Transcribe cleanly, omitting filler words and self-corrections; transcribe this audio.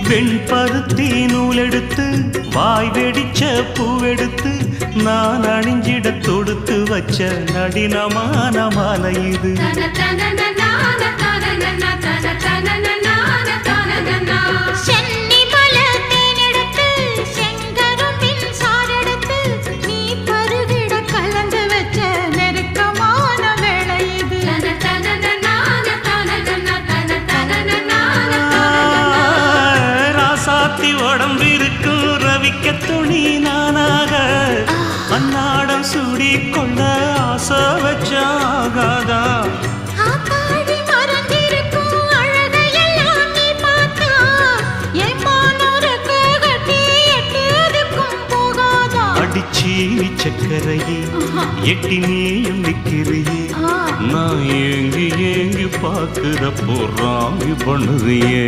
வெண்பருத்தி நூலெடுத்து வாய் வெடிச்ச பூவெடுத்து நான் அணிஞ்சிட தொடுத்து வச்ச நடினமான மாலை இது. உடம்பிருக்கும் ரவிக்க துணி நானாக அன்னாடம் சூடி கொள்ள ஆசை வச்சாகாதா. அடிச்சீனி சக்கரையே எட்டி நீயும் நிக்கிறியே நான் ஏங்கி ஏங்கி பார்க்கிற போறாமி பண்ணுறியே.